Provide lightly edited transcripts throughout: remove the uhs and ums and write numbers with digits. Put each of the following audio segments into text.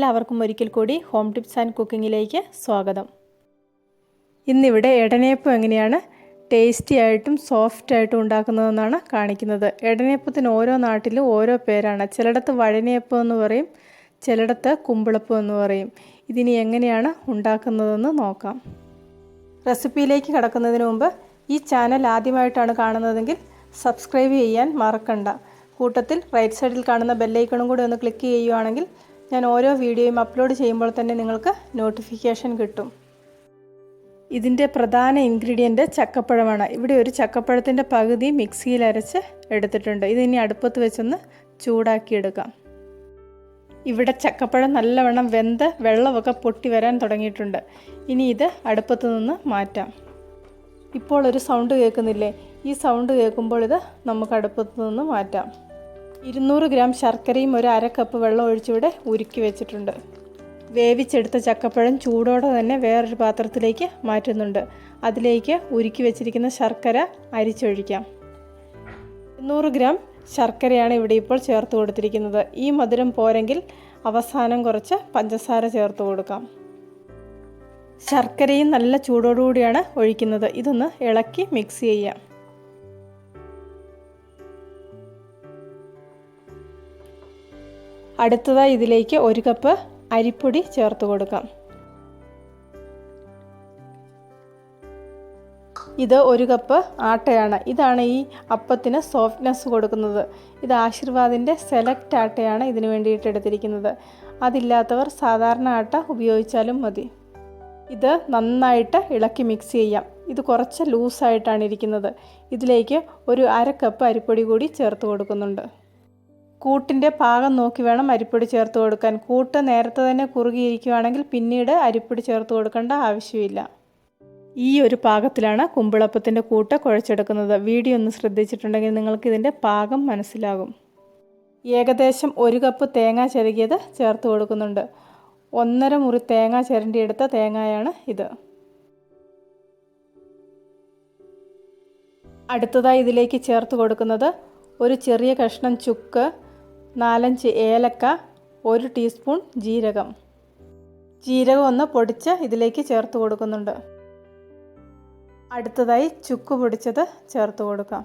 എല്ലാവർക്കും ഒരിക്കൽ കൂടി ഹോം ടിപ്സ് ആൻഡ് കുക്കിങ്ങിലേക്ക് സ്വാഗതം. ഇന്നിവിടെ എടനേപ്പം എങ്ങനെയാണ് ടേസ്റ്റി ആയിട്ടും സോഫ്റ്റ് ആയിട്ടും ഉണ്ടാക്കുന്നതെന്നാണ് കാണിക്കുന്നത്. എടനേപ്പത്തിന് ഓരോ നാട്ടിലും ഓരോ പേരാണ്. ചിലയിടത്ത് വഴനേപ്പം എന്ന് പറയും, ചിലയിടത്ത് കുമ്പിളപ്പം എന്ന് പറയും. ഇതിനി എങ്ങനെയാണ് ഉണ്ടാക്കുന്നതെന്ന് നോക്കാം. റെസിപ്പിയിലേക്ക് കടക്കുന്നതിന് മുമ്പ് ഈ ചാനൽ ആദ്യമായിട്ടാണ് കാണുന്നതെങ്കിൽ സബ്സ്ക്രൈബ് ചെയ്യാൻ മറക്കണ്ട. കൂട്ടത്തിൽ റൈറ്റ് സൈഡിൽ കാണുന്ന ബെല്ലൈക്കണും കൂടി ഒന്ന് ക്ലിക്ക് ചെയ്യുകയാണെങ്കിൽ ഞാൻ ഓരോ വീഡിയോയും അപ്ലോഡ് ചെയ്യുമ്പോൾ തന്നെ നിങ്ങൾക്ക് നോട്ടിഫിക്കേഷൻ കിട്ടും. ഇതിൻ്റെ പ്രധാന ഇൻഗ്രീഡിയൻറ്റ് ചക്കപ്പഴമാണ്. ഇവിടെ ഒരു ചക്കപ്പഴത്തിൻ്റെ പകുതി മിക്സിയിൽ അരച്ച് എടുത്തിട്ടുണ്ട്. ഇതിനി അടുപ്പത്ത് വെച്ചൊന്ന് ചൂടാക്കിയെടുക്കാം. ഇവിടെ ചക്കപ്പഴം നല്ലവണ്ണം വെന്ത് വെള്ളമൊക്കെ പൊട്ടി വരാൻ തുടങ്ങിയിട്ടുണ്ട്. ഇനി ഇത് അടുപ്പത്ത് നിന്ന് മാറ്റാം. ഇപ്പോൾ ഒരു സൗണ്ട് കേൾക്കുന്നില്ലേ? ഈ സൗണ്ട് കേൾക്കുമ്പോൾ ഇത് നമുക്ക് അടുപ്പത്ത് നിന്ന് മാറ്റാം. 200 ഗ്രാം ശർക്കരയും ഒരു അര കപ്പ് വെള്ളം ഒഴിച്ചിവിടെ ഉരുക്കി വെച്ചിട്ടുണ്ട്. വേവിച്ചെടുത്ത ചക്കപ്പഴം ചൂടോടെ തന്നെ വേറൊരു പാത്രത്തിലേക്ക് മാറ്റുന്നുണ്ട്. അതിലേക്ക് ഉരുക്കി വെച്ചിരിക്കുന്ന ശർക്കര അരിച്ചൊഴിക്കാം. 200 ഗ്രാം ശർക്കരയാണ് ഇവിടെ ഇപ്പോൾ ചേർത്ത് കൊടുത്തിരിക്കുന്നത്. ഈ മധുരം പോരെങ്കിൽ അവസാനം കുറച്ച് പഞ്ചസാര ചേർത്ത് കൊടുക്കാം. ശർക്കരയും നല്ല ചൂടോടുകൂടിയാണ് ഒഴിക്കുന്നത്. ഇതൊന്ന് ഇളക്കി മിക്സ് ചെയ്യാം. അടുത്തതായി ഇതിലേക്ക് 1 കപ്പ് അരിപ്പൊടി ചേർത്ത് കൊടുക്കാം. ഇത് 1 കപ്പ് ആട്ടയാണ്. ഇതാണ് ഈ അപ്പത്തിന് സോഫ്റ്റ്നെസ് കൊടുക്കുന്നത്. ഇത് ആശീർവാദിൻ്റെ സെലക്ട് ആട്ടയാണ് ഇതിന് വേണ്ടിയിട്ട് എടുത്തിരിക്കുന്നത്. അതില്ലാത്തവർ സാധാരണ ആട്ട ഉപയോഗിച്ചാലും മതി. ഇത് നന്നായിട്ട് ഇളക്കി മിക്സ് ചെയ്യാം. ഇത് കുറച്ച് ലൂസായിട്ടാണ് ഇരിക്കുന്നത്. ഇതിലേക്ക് ഒരു അര കപ്പ് അരിപ്പൊടി കൂടി ചേർത്ത് കൊടുക്കുന്നുണ്ട്. കൂട്ടിൻ്റെ പാകം നോക്കി വേണം അരിപ്പൊടി ചേർത്ത് കൊടുക്കാൻ. കൂട്ട് നേരത്തെ തന്നെ കുറുകിയിരിക്കുകയാണെങ്കിൽ പിന്നീട് അരിപ്പൊടി ചേർത്ത് കൊടുക്കേണ്ട ആവശ്യമില്ല. ഈ ഒരു പാകത്തിലാണ് കുമ്പിളപ്പത്തിൻ്റെ കൂട്ട് കുഴച്ചെടുക്കുന്നത്. വീഡിയോ ഒന്ന് ശ്രദ്ധിച്ചിട്ടുണ്ടെങ്കിൽ നിങ്ങൾക്ക് ഇതിൻ്റെ പാകം മനസ്സിലാകും. ഏകദേശം 1 കപ്പ് തേങ്ങ ചിരകിയത് ചേർത്ത് കൊടുക്കുന്നുണ്ട്. 1.5 മുറി തേങ്ങ ചിരണ്ടിയെടുത്ത തേങ്ങയാണ് ഇത്. അടുത്തതായി ഇതിലേക്ക് ചേർത്ത് കൊടുക്കുന്നത് ഒരു ചെറിയ കഷ്ണം ചുക്ക്, 4-5 ഏലക്ക, 1 ടീസ്പൂൺ ജീരകം. ജീരകം ഒന്ന് പൊടിച്ച് ഇതിലേക്ക് ചേർത്ത് കൊടുക്കുന്നുണ്ട്. അടുത്തതായി ചുക്ക് പൊടിച്ചത് ചേർത്ത് കൊടുക്കാം.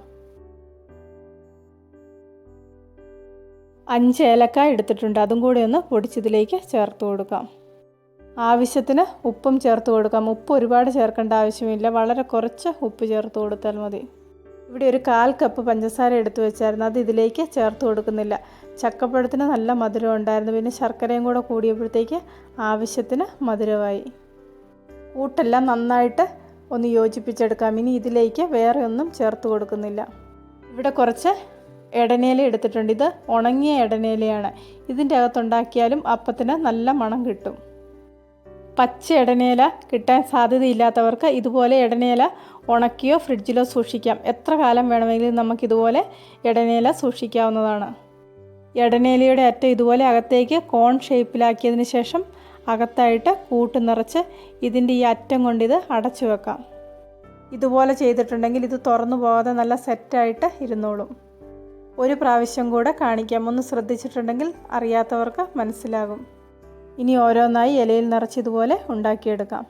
5 ഏലക്ക എടുത്തിട്ടുണ്ട്. അതും കൂടി ഒന്ന് പൊടിച്ചതിലേക്ക് ചേർത്ത് കൊടുക്കാം. ആവശ്യത്തിന് ഉപ്പും ചേർത്ത് കൊടുക്കാം. ഉപ്പ് ഒരുപാട് ചേർക്കേണ്ട ആവശ്യമില്ല. വളരെ കുറച്ച് ഉപ്പ് ചേർത്ത് കൊടുത്താൽ മതി. ഇവിടെ ഒരു 1/4 കപ്പ് പഞ്ചസാര എടുത്ത് വെച്ചായിരുന്നു. അത് ഇതിലേക്ക് ചേർത്ത് കൊടുക്കുന്നില്ല. ചക്കപ്പഴത്തിന് നല്ല മധുരം ഉണ്ടായിരുന്നു. പിന്നെ ശർക്കരയും കൂടെ കൂടിയപ്പോഴത്തേക്ക് ആവശ്യത്തിന് മധുരമായി. കൂട്ടെല്ലാം നന്നായിട്ട് ഒന്ന് യോജിപ്പിച്ചെടുക്കാം. ഇനി ഇതിലേക്ക് വേറെ ഒന്നും ചേർത്ത് കൊടുക്കുന്നില്ല. ഇവിടെ കുറച്ച് എടനേല എടുത്തിട്ടുണ്ട്. ഇത് ഉണങ്ങിയ എടനേലയാണ്. ഇതിൻ്റെ അകത്തുണ്ടാക്കിയാലും അപ്പത്തിന് നല്ല മണം കിട്ടും. പച്ച എടനേല കിട്ടാൻ സാധ്യതയില്ലാത്തവർക്ക് ഇതുപോലെ എടനേല ഉണക്കിയോ ഫ്രിഡ്ജിലോ സൂക്ഷിക്കാം. എത്ര കാലം വേണമെങ്കിലും നമുക്കിതുപോലെ എടനേല സൂക്ഷിക്കാവുന്നതാണ്. എടനേലയുടെ അറ്റം ഇതുപോലെ അകത്തേക്ക് കോൺ ഷേപ്പിലാക്കിയതിന് ശേഷം അകത്തായിട്ട് കൂട്ട് നിറച്ച് ഇതിൻ്റെ ഈ അറ്റം കൊണ്ട് ഇത് അടച്ചു വെക്കാം. ഇതുപോലെ ചെയ്തിട്ടുണ്ടെങ്കിൽ ഇത് തുറന്നു പോകാതെ നല്ല സെറ്റായിട്ട് ഇരുന്നോളും. ഒരു പ്രാവശ്യം കൂടെ കാണിക്കാം. ഒന്ന് ശ്രദ്ധിച്ചിട്ടുണ്ടെങ്കിൽ അറിയാത്തവർക്ക് മനസ്സിലാകും. ഇനി ഓരോന്നായി ഇലയിൽ നിറച്ച് ഇതുപോലെ ഉണ്ടാക്കിയെടുക്കാം.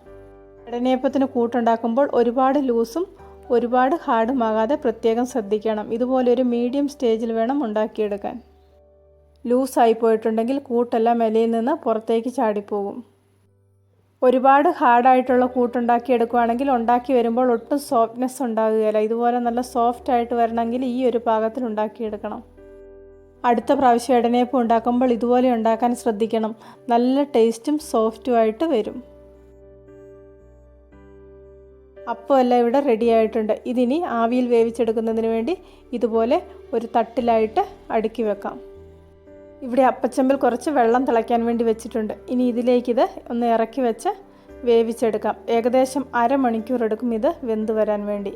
എടനേപ്പത്തിന് കൂട്ടുണ്ടാക്കുമ്പോൾ ഒരുപാട് ലൂസും ഒരുപാട് ഹാർഡുമാകാതെ പ്രത്യേകം ശ്രദ്ധിക്കണം. ഇതുപോലെ ഒരു മീഡിയം സ്റ്റേജിൽ വേണം ഉണ്ടാക്കിയെടുക്കാൻ. ലൂസായി പോയിട്ടുണ്ടെങ്കിൽ കൂട്ടെല്ലാം ഇലയിൽ നിന്ന് പുറത്തേക്ക് ചാടിപ്പോകും. ഒരുപാട് ഹാർഡായിട്ടുള്ള കൂട്ടുണ്ടാക്കിയെടുക്കുകയാണെങ്കിൽ ഉണ്ടാക്കി വരുമ്പോൾ ഒട്ടും സോഫ്റ്റ്നെസ് ഉണ്ടാകുകയില്ല. ഇതുപോലെ നല്ല സോഫ്റ്റ് ആയിട്ട് വരണമെങ്കിൽ ഈ ഒരു പാകത്തിൽ ഉണ്ടാക്കിയെടുക്കണം. അടുത്ത പ്രാവശ്യം എടനേപ്പം ഉണ്ടാക്കുമ്പോൾ ഇതുപോലെ ഉണ്ടാക്കാൻ ശ്രദ്ധിക്കണം. നല്ല ടേസ്റ്റും സോഫ്റ്റുമായിട്ട് വരും. അപ്പം എല്ലാം ഇവിടെ റെഡി ആയിട്ടുണ്ട്. ഇതിനി ആവിയിൽ വേവിച്ചെടുക്കുന്നതിന് വേണ്ടി ഇതുപോലെ ഒരു തട്ടിലായിട്ട് അടുക്കി വെക്കാം. ഇവിടെ അപ്പച്ചമ്പിൽ കുറച്ച് വെള്ളം തിളയ്ക്കാൻ വേണ്ടി വെച്ചിട്ടുണ്ട്. ഇനി ഇതിലേക്കിത് ഒന്ന് ഇറക്കി വെച്ച് വേവിച്ചെടുക്കാം. ഏകദേശം അരമണിക്കൂർ എടുക്കും ഇത് വെന്ത് വരാൻ വേണ്ടി.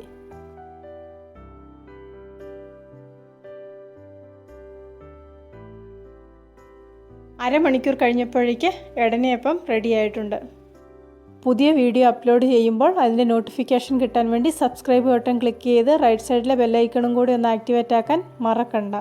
അരമണിക്കൂർ കഴിഞ്ഞപ്പോഴേക്ക് എടനേപ്പം റെഡി ആയിട്ടുണ്ട്. പുതിയ വീഡിയോ അപ്ലോഡ് ചെയ്യുമ്പോൾ അതിൻ്റെ നോട്ടിഫിക്കേഷൻ കിട്ടാൻ വേണ്ടി സബ്സ്ക്രൈബ് ബട്ടൺ ക്ലിക്ക് ചെയ്ത് റൈറ്റ് സൈഡിലെ ബെല്ലൈക്കണും കൂടി ഒന്ന് ആക്ടിവേറ്റ് ആക്കാൻ മറക്കണ്ട.